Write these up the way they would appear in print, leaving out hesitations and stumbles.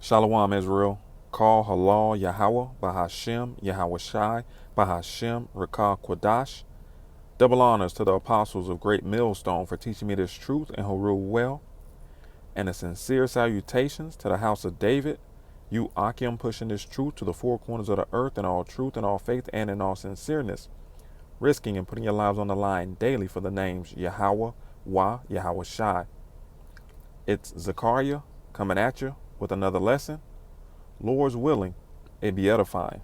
Shalom Israel. Call Halal Yahweh Bahashem Yahweh Shai Bahashem Rakah Quadash. Double honors to the apostles of Great Millstone for teaching me this truth and who rule well. And a sincere salutations to the house of David. You Akim pushing this truth to the four corners of the earth in all truth and all faith and in all sincereness. Risking and putting your lives on the line daily for the names Yahweh, Yahweh Shai. It's Zechariah coming at you with another lesson. Lord's willing, it be edifying.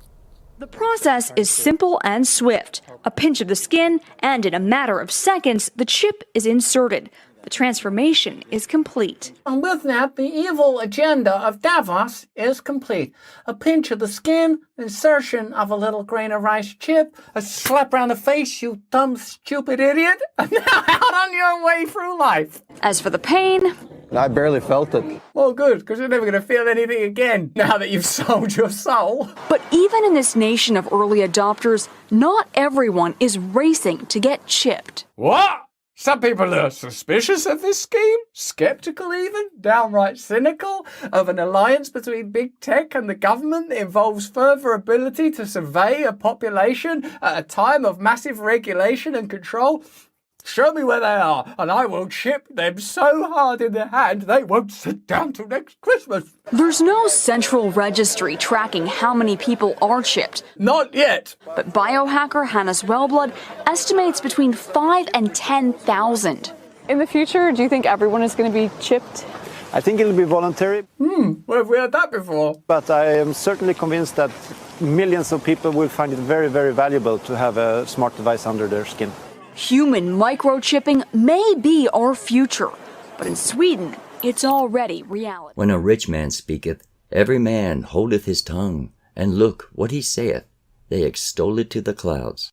The process is simple and swift. A pinch of the skin, and in a matter of seconds, the chip is inserted. The transformation is complete. And with that, the evil agenda of Davos is complete. A pinch of the skin, insertion of a little grain of rice chip, a slap around the face, you dumb, stupid idiot, and now out on your way through life. As for the pain, I barely felt it. Well, good, because you're never going to feel anything again now that you've sold your soul. but even in this nation of early adopters, not everyone is racing to get chipped. What? Some people are suspicious of this scheme, skeptical even, downright cynical of an alliance between big tech and the government that involves further ability to survey a population at a time of massive regulation and control. Show me where they are, and I will chip them so hard in the hand they won't sit down till next Christmas. There's no central registry tracking how many people are chipped, Not yet. but biohacker Hannes Wellblood estimates between 5 and 10,000. In the future, do you think everyone is going to be chipped? I think it'll be voluntary, Where have we had that before? but I am certainly convinced that millions of people will find it very, very valuable to have a smart device under their skin. Human microchipping may be our future, but in Sweden, it's already reality. When a rich man speaketh, every man holdeth his tongue, and look what he saith, they extol it to the clouds.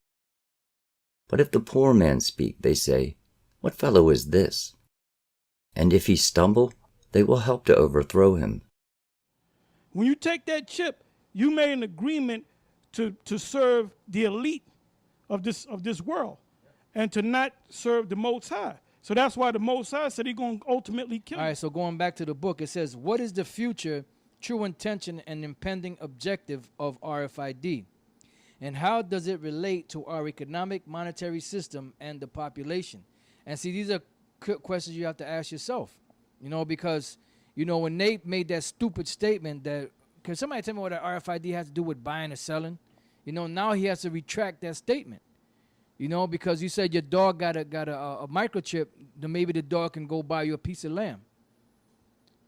But if the poor man speak, they say, What fellow is this? And if he stumble, they will help to overthrow him. When you take that chip, you made an agreement to serve the elite of this world and to not serve the Most High. So that's why the Most High said he's going to ultimately kill All you. right, so going back to the book, it says, what is the future, true intention, and impending objective of RFID? And how does it relate to our economic, monetary system and the population? And see, these are questions you have to ask yourself, because, when Nate made that stupid statement that, can somebody tell me what an RFID has to do with buying or selling? Now he has to retract that statement. Because you said your dog got a microchip, then maybe the dog can go buy you a piece of lamb.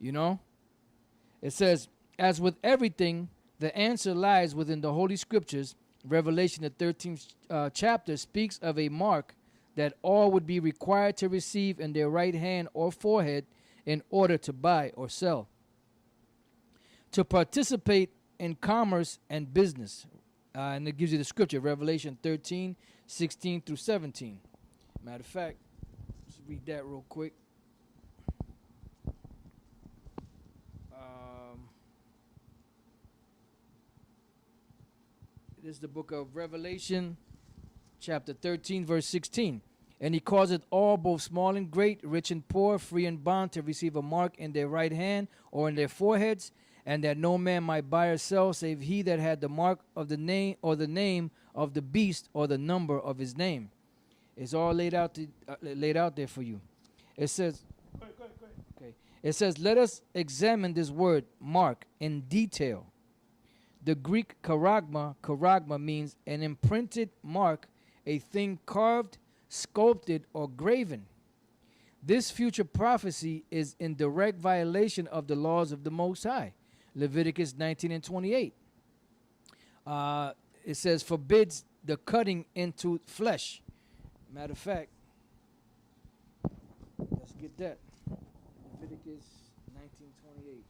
It says, as with everything, the answer lies within the Holy Scriptures. Revelation, the 13th chapter, speaks of a mark that all would be required to receive in their right hand or forehead in order to buy or sell, to participate in commerce and business. And it gives you the scripture, Revelation 13, 16 through 17. Matter of fact, let's read that real quick. This is the book of Revelation, chapter 13, verse 16. And he causeth all, both small and great, rich and poor, free and bond, to receive a mark in their right hand or in their foreheads, and that no man might buy or sell save he that had the mark of the name or the name of the beast or the number of his name. It's all laid out there for you. It says, okay. It says, let us examine this word mark in detail. The Greek charagma means an imprinted mark, a thing carved, sculpted, or graven. This future prophecy is in direct violation of the laws of the Most High. Leviticus 19 and 28. It says, forbids the cutting into flesh. Matter of fact, let's get that. Leviticus 19:28.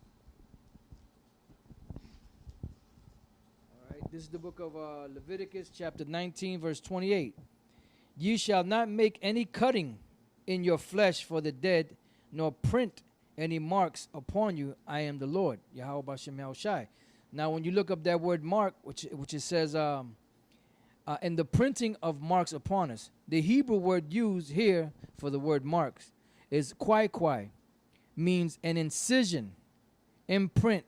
All right, this is the book of Leviticus, chapter 19, verse 28. Ye shall not make any cutting in your flesh for the dead, nor print any marks upon you. I am the Lord, Yahweh Bashem Yahushai. Now, when you look up that word mark, which it says, in the printing of marks upon us, the Hebrew word used here for the word marks is kwai, means an incision, imprint,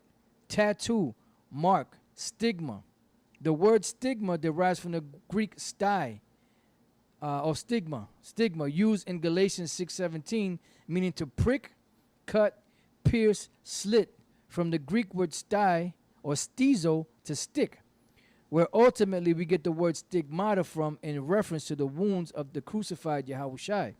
tattoo, mark, stigma. The word stigma derives from the Greek sty, or stigma, used in Galatians 6:17, meaning to prick, cut, pierce, slit, from the Greek word sty or stizo, to stick, where ultimately we get the word stigmata from in reference to the wounds of the crucified Yahushua.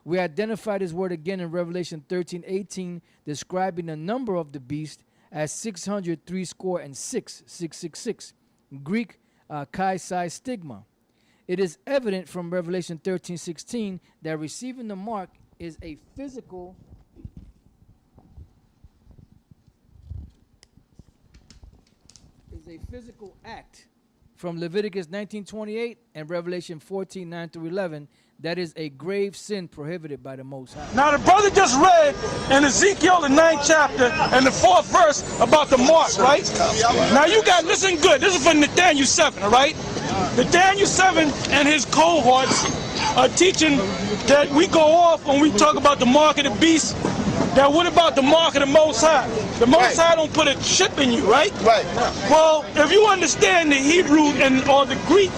We identify this word again in Revelation 13:18, describing the number of the beast as 666, Greek kai sai stigma. It is evident from Revelation 13:16 that receiving the mark is a physical act. From Leviticus 19:28 and Revelation 14:9-11, that is a grave sin prohibited by the Most High. Now the brother just read in Ezekiel the 9th chapter and the 4th verse about the mark, right? Now you got, listen good, this is from Nathaniel 7, all right? Nathaniel 7 and his cohorts are teaching that we go off when we talk about the mark of the beast. Now what about the mark of the Most High? The Most High don't put a chip in you, right? Right. Well, if you understand the Hebrew or the Greek,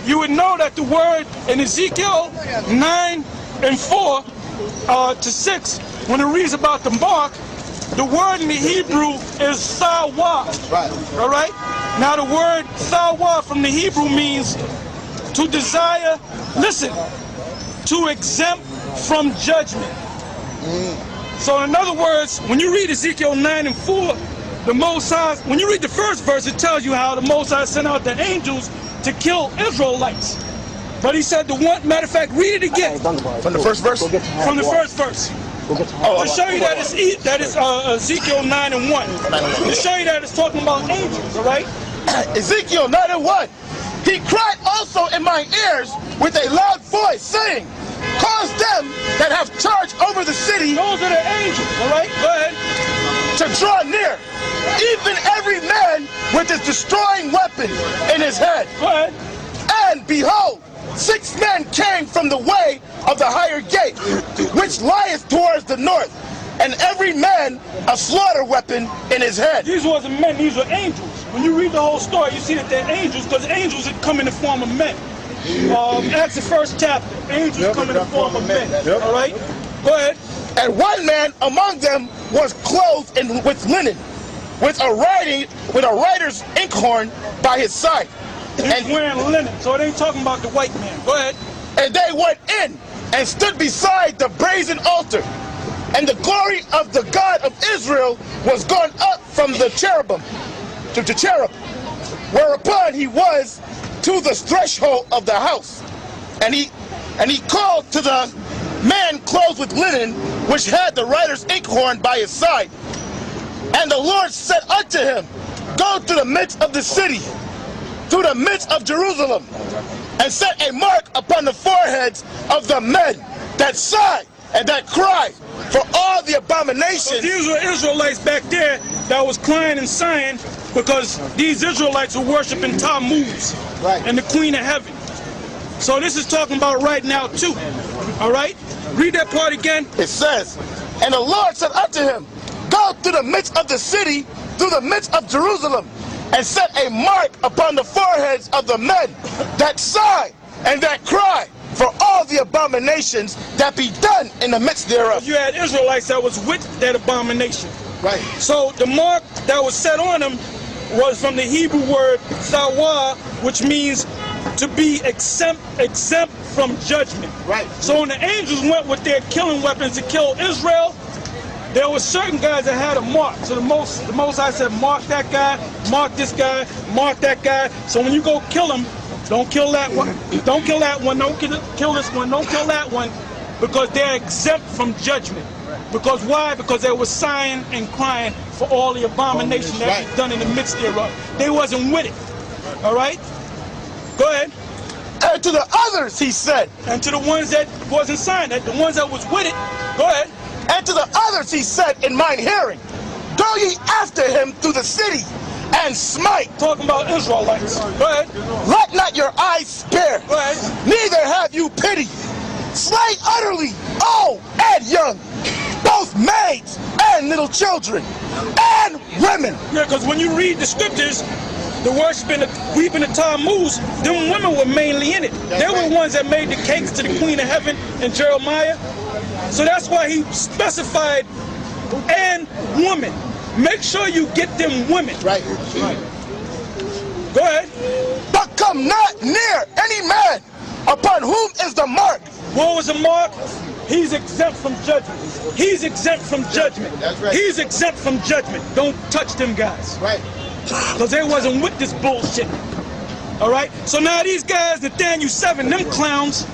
you would know that the word in Ezekiel 9:4-6, when it reads about the mark, the word in the Hebrew is sawa. Right. All right? Now the word sawa from the Hebrew means to desire, listen, to exempt from judgment. So in other words, when you read Ezekiel 9:4, the Most High, when you read the first verse, it tells you how the Most High sent out the angels to kill Israelites. But he said the one, matter of fact, read it again. From the first verse? From the first verse. To show you that it's Ezekiel 9:1. To show you that it's talking about angels, all right? Ezekiel 9:1. He cried also in my ears with a loud voice, saying, cause them that have charge over the city, those are the angels, all right? Go ahead. To draw near, even every man with his destroying weapon in his hand. Go ahead. And behold, 6 men came from the way of the higher gate, which lieth towards the north, and every man a slaughter weapon in his hand. These wasn't men, these were angels. When you read the whole story, you see that they're angels, because angels had come in the form of men. Acts the 1st chapter, angels come in the form of men. All right? Go ahead. And one man among them was clothed with linen, with a writer's inkhorn by his side. He's wearing linen, so it ain't talking about the white man. Go ahead. And they went in and stood beside the brazen altar. And the glory of the God of Israel was gone up from the cherubim to the cherub, whereupon he was to the threshold of the house. And he called to the man clothed with linen, which had the writer's inkhorn by his side. And the Lord said unto him, go to the midst of the city, to the midst of Jerusalem, and set a mark upon the foreheads of the men that sigh and that cry for all the abominations. So these were Israelites back there that was crying and sighing because these Israelites were worshiping Tammuz and the Queen of Heaven. So this is talking about right now too. All right? Read that part again. It says, and the Lord said unto him, go to the midst of the city, through the midst of Jerusalem, and set a mark upon the foreheads of the men that sigh and that cry for all the abominations that be done in the midst thereof. You had Israelites that was with that abomination. Right. So the mark that was set on them was from the Hebrew word sawa, which means to be exempt from judgment. Right. So when the angels went with their killing weapons to kill Israel, there were certain guys that had a mark. So the Most High said, mark that guy, mark this guy, mark that guy. So when you go kill him, don't kill that one, don't kill that one, don't kill this one, don't kill that one, because they're exempt from judgment. Because why? Because they were sighing and crying for all the abomination that was done in the midst thereof. They wasn't with it. All right? Go ahead. And to the others he said. And to the ones that wasn't sighing, the ones that was with it, go ahead. And to the others he said in mine hearing, go ye after him through the city, and smite. Talking about Israelites. Go ahead. Let not your eyes spare. Go ahead. Neither have you pity. Slay utterly old and young, both maids and little children and women. Yeah, because when you read the scriptures, the worshiping, the weeping, the Tammuz, them women were mainly in it. They were the ones that made the cakes to the Queen of Heaven in Jeremiah. So that's why he specified and women. Make sure you get them women. Right. Go ahead. But come not near any man upon whom is the mark. What was the mark? He's exempt from judgment. He's exempt from judgment. That's right. He's exempt from judgment. Don't touch them guys. Right. Because they wasn't with this bullshit. All right? So now these guys, Nathaniel 7, them clowns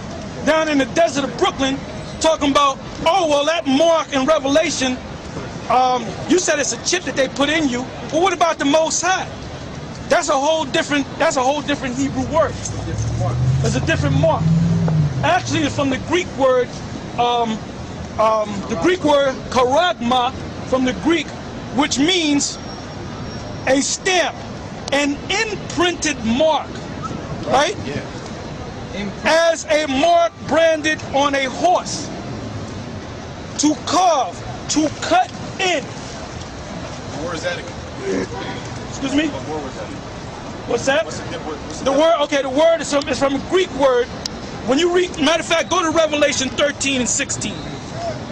down in the desert of Brooklyn, talking about, oh, well, that mark in Revelation, you said it's a chip that they put in you. Well, what about the Most High? That's a whole different Hebrew word. It's a different mark. Actually, it's from the Greek word, charagma, from the Greek, which means a stamp, an imprinted mark, right? Yeah. As a mark branded on a horse, to carve, to cut in. Where is that again? Excuse me? Where was that? What's that? What's The word, okay, the word is from a Greek word. When you read, matter of fact, go to Revelation 13 and 16.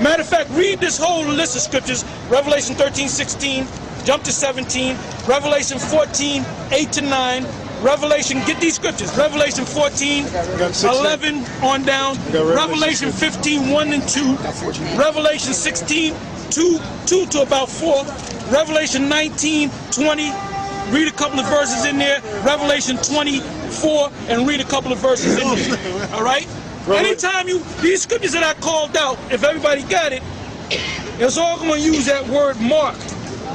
Matter of fact, read this whole list of scriptures. Revelation 13, 16, jump to 17. Revelation 14, 8 to 9. Revelation, get these scriptures. Revelation 14, 11 on down. Revelation 15, 1 and 2. Revelation 16, 2 to about 4. Revelation 19, 20. Read a couple of verses in there. Revelation 24, and read a couple of verses in there. All right? Anytime these scriptures that I called out, if everybody got it, it's all going to use that word mark.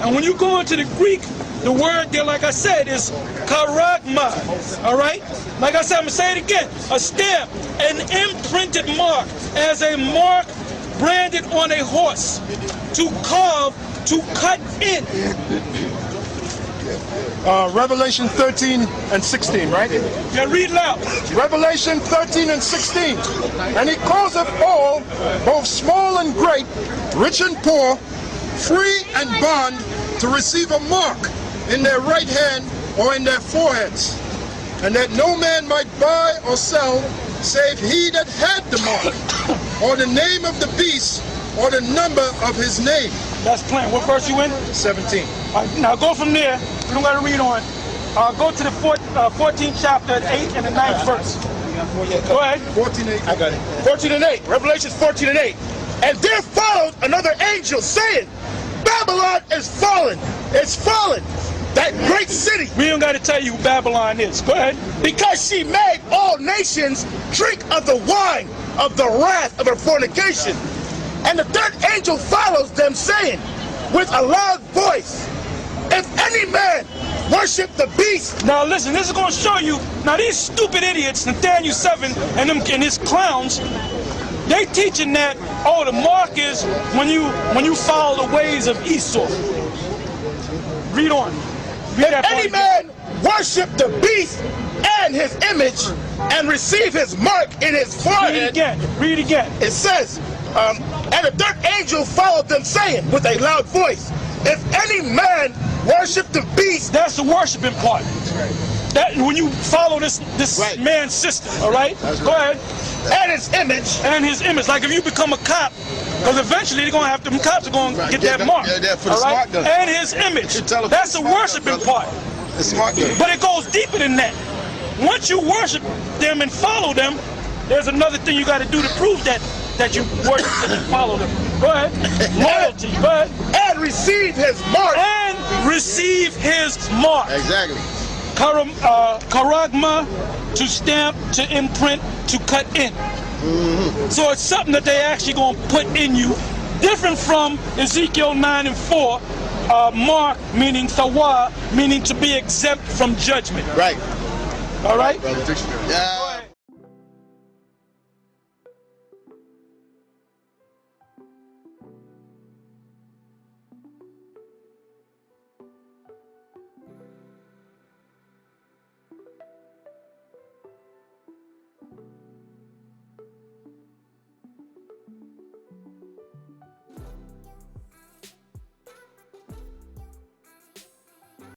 And when you go into the Greek, the word there, like I said, is charagma. All right? Like I said, I'm going to say it again. A stamp, an imprinted mark, as a mark branded on a horse, to carve, to cut in. Revelation 13 and 16, right? Yeah, read loud. Revelation 13 and 16. And he causeth all, both small and great, rich and poor, free and bond, to receive a mark in their right hand or in their foreheads, and that no man might buy or sell save he that had the mark, or the name of the beast, or the number of his name. That's plain. What verse you in? 17. All right, now go from there. We don't got to read on. Go to the 14th chapter, 8 and the 9th verse. Go ahead. 14 and 8. I got it. 14 and 8. Revelation 14 and 8. And there followed another angel saying, Babylon is fallen. It's fallen. That great city. We don't got to tell you who Babylon is. Go ahead. Because she made all nations drink of the wine of the wrath of her fornication. And the third angel follows them, saying with a loud voice, if any man worship the beast. Now listen, this is going to show you. Now these stupid idiots, Nathaniel 7 and his clowns, they teaching that, oh, the mark is when you follow the ways of Esau. Read on. Read if any man worship the beast and his image and receive his mark in his forehead. Read again. Read again. It says, and the third angel followed them, saying with a loud voice, if any man worship the beast. That's the worshiping part. That when you follow this right. man's system, all right? Go ahead. And his image. And his image. Like if you become a cop, because eventually they're going to have them cops are going to get that mark. Yeah, for the all right? smart gun. And his image. That's the worshiping part. The smart gun. But it goes deeper than that. Once you worship them and follow them, there's another thing you got to do to prove that you worship and you follow them. Go ahead. Loyalty. Go ahead. And receive his mark. And receive his mark. Exactly. Charagma, to stamp, to imprint, to cut in. So it's something that they actually going to put in you, different from Ezekiel 9 and 4, mark meaning thawa, meaning to be exempt from judgment. Right. All right? Yeah.